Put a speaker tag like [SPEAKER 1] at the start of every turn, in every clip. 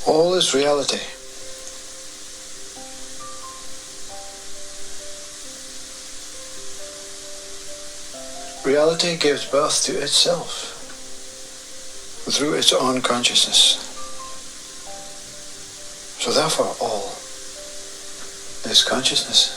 [SPEAKER 1] All is reality. Reality gives birth to itself through its own consciousness. So therefore all is consciousness.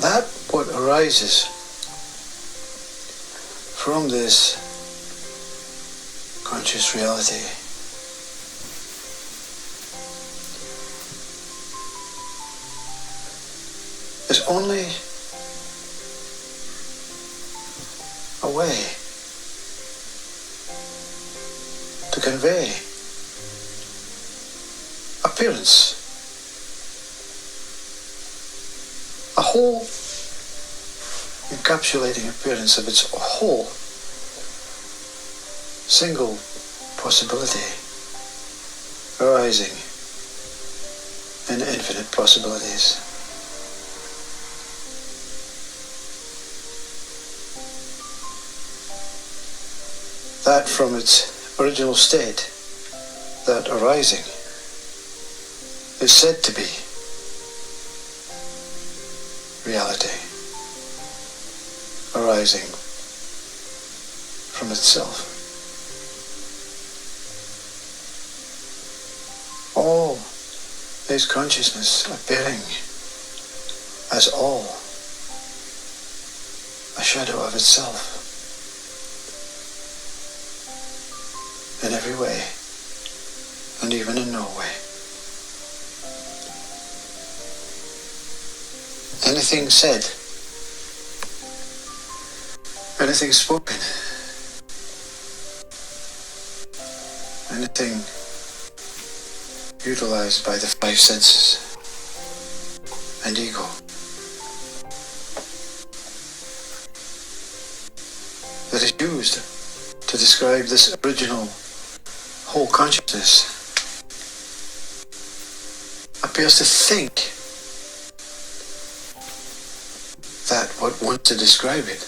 [SPEAKER 1] That what arises from this conscious reality is only a way to convey appearance, a whole encapsulating appearance of its whole single possibility arising in infinite possibilities. That from its original state, that arising, is said to be reality, arising from itself. All is consciousness appearing as all, a shadow of itself, in every way, and even in no way. Anything said, anything spoken, anything utilized by the five senses and ego that is used to describe this original whole consciousness appears to think that what wants to describe it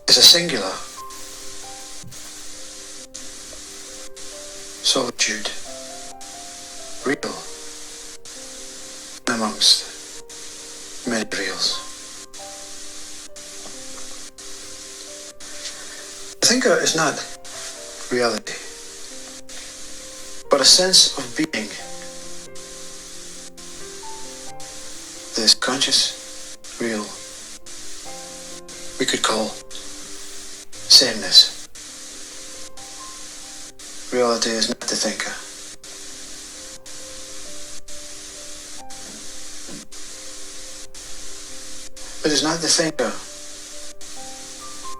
[SPEAKER 1] is a singular solitude, real amongst many reals. The thinker is not reality, but a sense of being. This conscious, real, we could call sameness. Reality is not the thinker. It is not the thinker,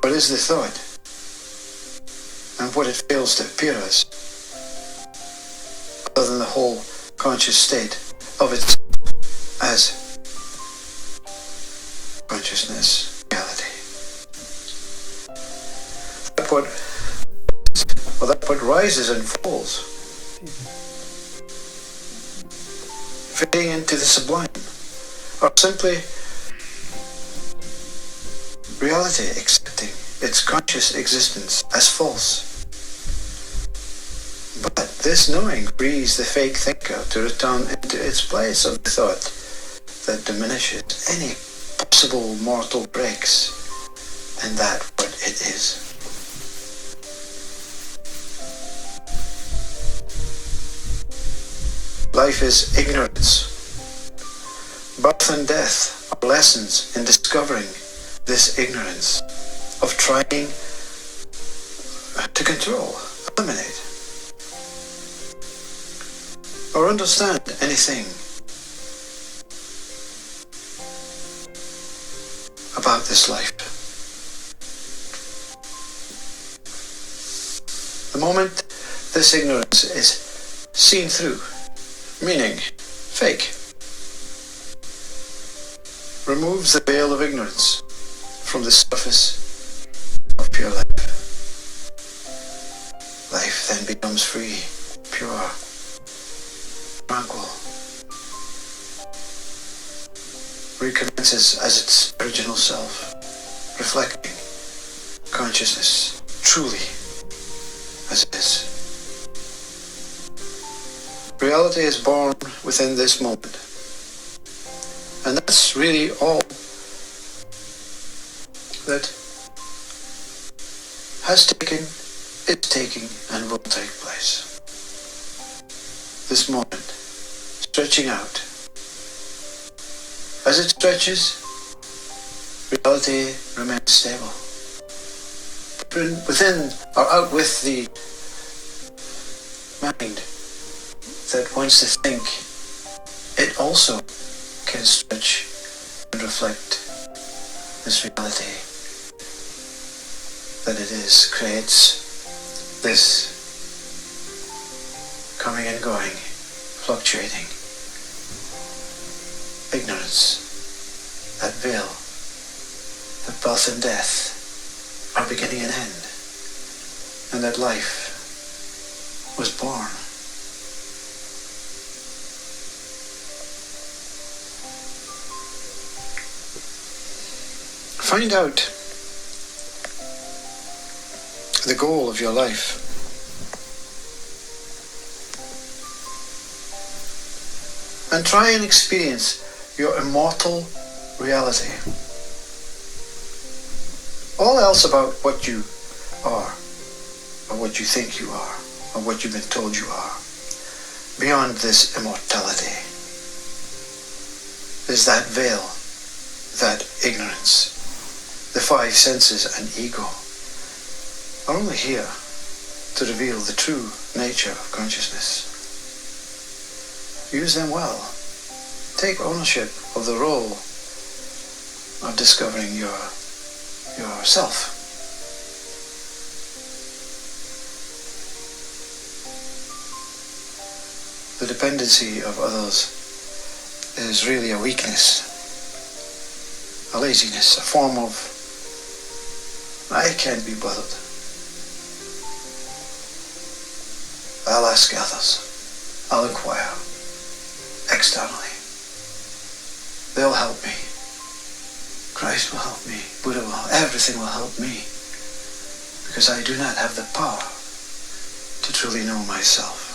[SPEAKER 1] but is the thought, and what it fails to appear as, other than the whole conscious state of its as consciousness, reality. That what rises and falls, fading into the sublime, or simply reality accepting its conscious existence as false. But this knowing frees the fake thinker to return into its place of the thought that diminishes any possible mortal breaks in that what it is. Life is ignorance. Birth and death are lessons in discovering this ignorance, of trying to control, eliminate, or understand anything about this life. The moment this ignorance is seen through, meaning fake, removes the veil of ignorance from the surface of pure life. Life then becomes free, pure, tranquil, recommences as its original self, reflecting consciousness truly as it is. Reality is born within this moment. And that's really all that has taken, is taking, and will take place. This moment, stretching out. As it stretches, reality remains stable. Within or out with the mind that wants to think, it also can stretch and reflect this reality that it is, creates this coming and going, fluctuating ignorance, that veil, that birth and death are beginning and end, and that life was born. Find out the goal of your life. And try and experience your immortal reality. All else about what you are, or what you think you are, or what you've been told you are, beyond this immortality, is that veil, that ignorance. The five senses and ego are only here to reveal the true nature of consciousness. Use them well. Take ownership of the role of discovering yourself. The dependency of others is really a weakness, a laziness, a form of I can't be bothered. I'll ask others. I'll inquire externally. They'll help me. Christ will help me. Buddha will help. Everything will help me. Because I do not have the power to truly know myself.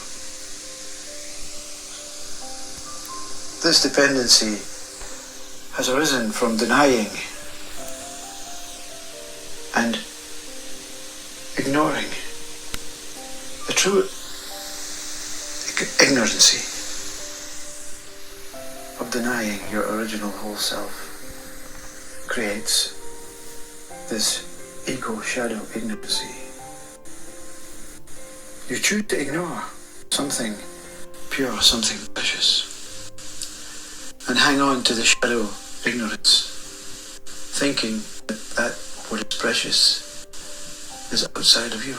[SPEAKER 1] This dependency has arisen from denying and ignoring the true ignorancy of denying your original whole self creates this ego shadow ignorancy. You choose to ignore something pure, something precious, and hang on to the shadow ignorance, thinking that what is precious is outside of you.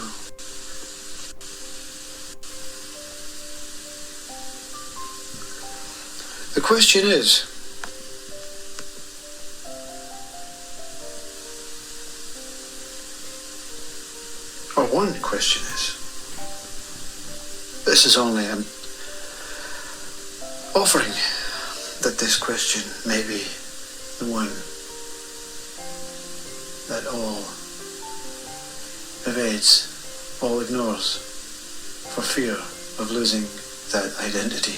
[SPEAKER 1] The question is, or one question is, this is only an offering that this question may be the one that all evades, all ignores, for fear of losing that identity.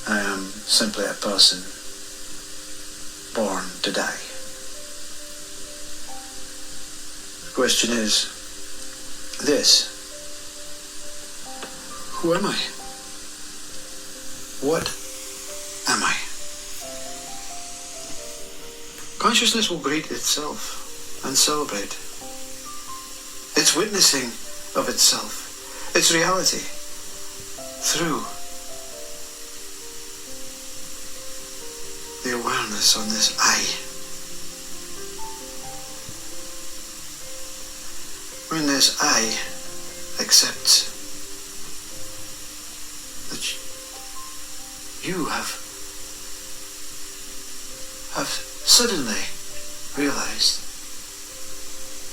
[SPEAKER 1] I am simply a person born to die. The question is this: who am I? What am I? Consciousness will greet itself and celebrate its witnessing of itself, its reality, through the awareness on this I. When this I accepts that you have suddenly realized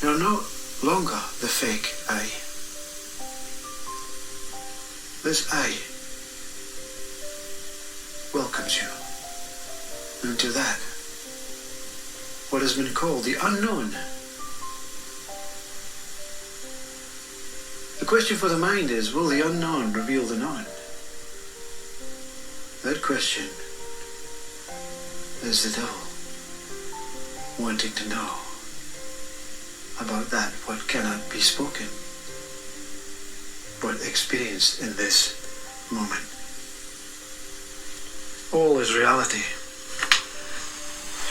[SPEAKER 1] you're no longer the fake I. This I welcomes you into that, what has been called the unknown The question for the mind is, will the unknown reveal the known? That question is the devil wanting to know about that what cannot be spoken but experienced in this moment. All is reality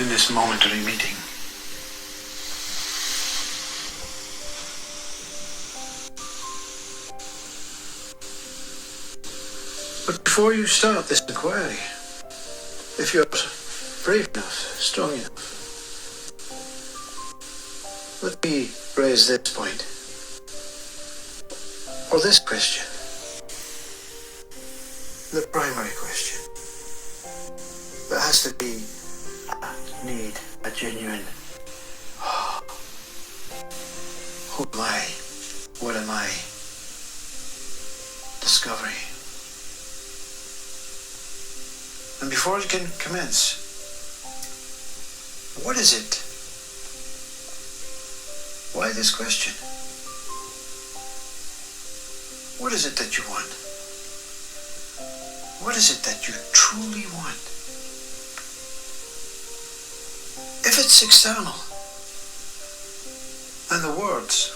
[SPEAKER 1] in this momentary meeting. But before you start this inquiry, if you're brave enough, strong enough, let me raise this point, or this question, the primary question, that has to be a need, a genuine, who am I, what am I, discovery. And before it can commence, what is it? Why this question? What is it that you want? What is it that you truly want? If it's external, then the words,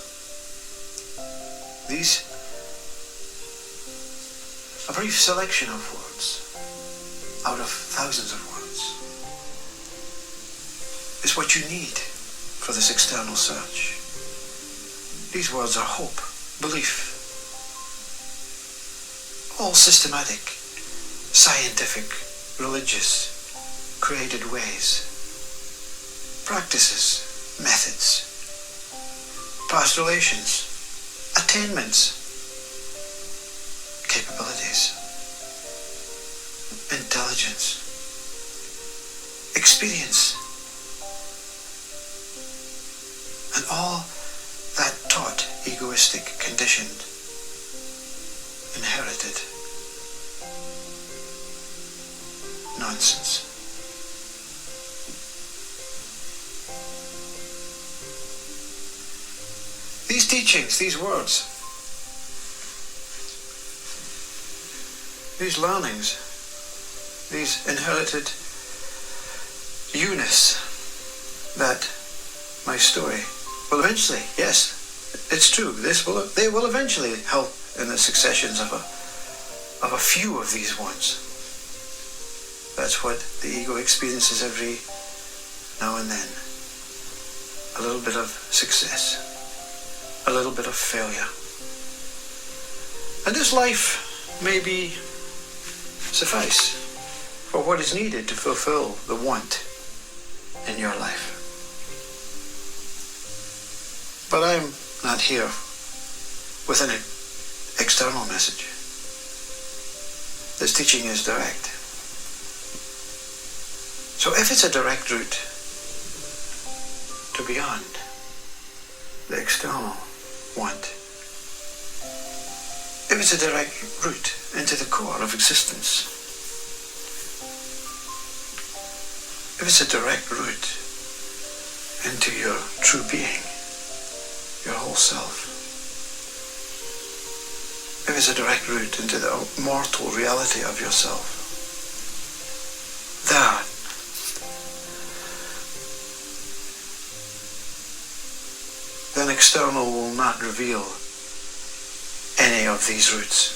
[SPEAKER 1] these, a brief selection of words out of thousands of words, is what you need for this external search. These words are hope, belief, all systematic, scientific, religious, created ways, practices, methods, past relations, attainments, capabilities, intelligence, experience, and all that taught, egoistic, conditioned, inherited nonsense. These teachings, these words, these learnings, these inherited you-ness that my story will eventually, yes, it's true, they will eventually help in the successions of a few of these ones. That's what the ego experiences every now and then. A little bit of success, a little bit of failure. And this life may be suffice for what is needed to fulfill the want in your life. But I'm not here with an external message. This teaching is direct. So if it's a direct route to beyond the external want, if it's a direct route into the core of existence, if it's a direct route into your true being, your whole self, if it's a direct route into the mortal reality of yourself, there, then external will not reveal any of these routes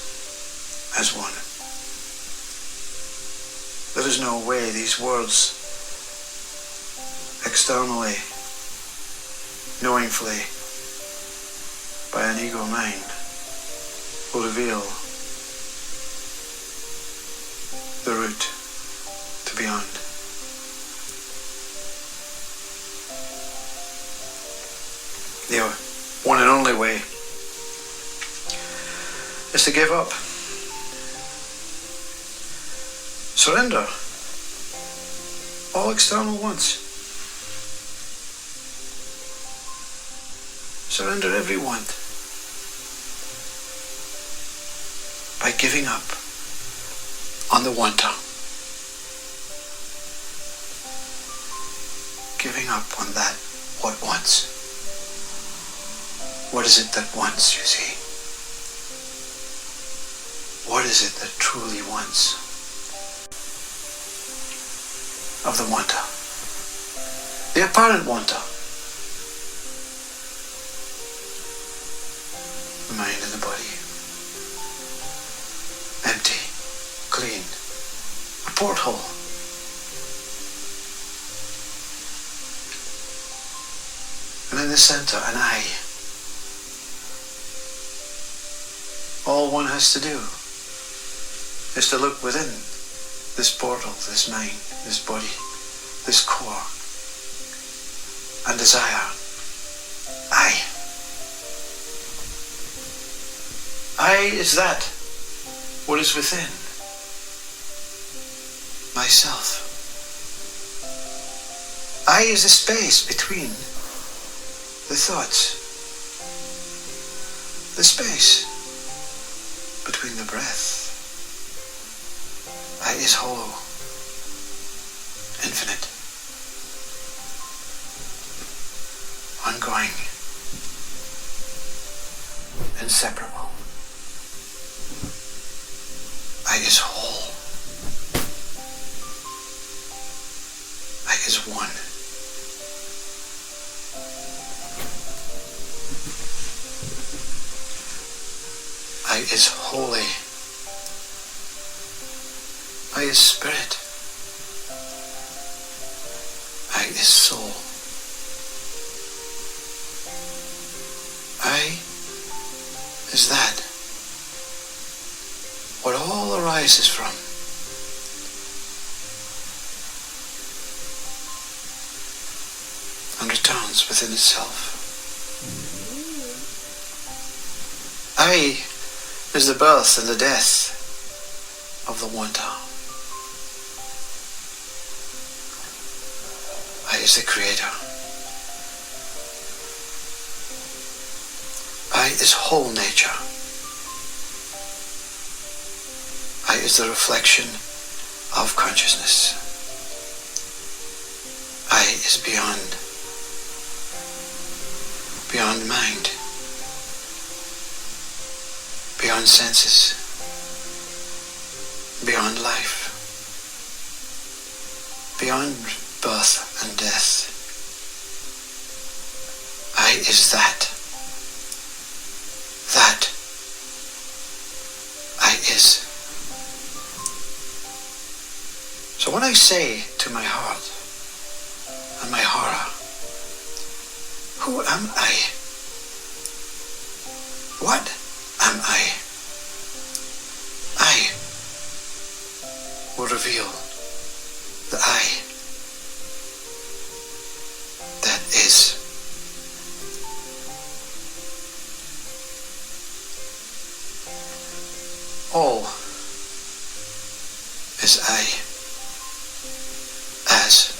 [SPEAKER 1] as one. There is no way these words externally, knowingly, by an ego mind, will reveal the route to beyond. The one and only way is to give up. Surrender all external wants. Surrender every want by giving up on the wanter. Giving up on that what wants. What is it that wants, you see? what is it that truly wants of the wanter? The apparent wanter. The mind and the body. Empty. Clean. A porthole. And in the center, an eye. All one has to do is to look within this portal, this mind, this body, this core, and desire. I. I is that what is within myself. I is the space between the thoughts, the space between the breath. I is hollow, infinite, ongoing, inseparable. I is whole. I is one. I is holy. I is spirit. I is soul. I is that what all arises from. And returns within itself. I is the birth and the death of the wanter. I is the creator. I is whole nature. I is the reflection of consciousness. I is beyond mind, beyond senses, beyond life, beyond birth and death. I is that I is. So when I say to my heart and my horror, who am I? What am I? I will reveal the I that is. All is I, as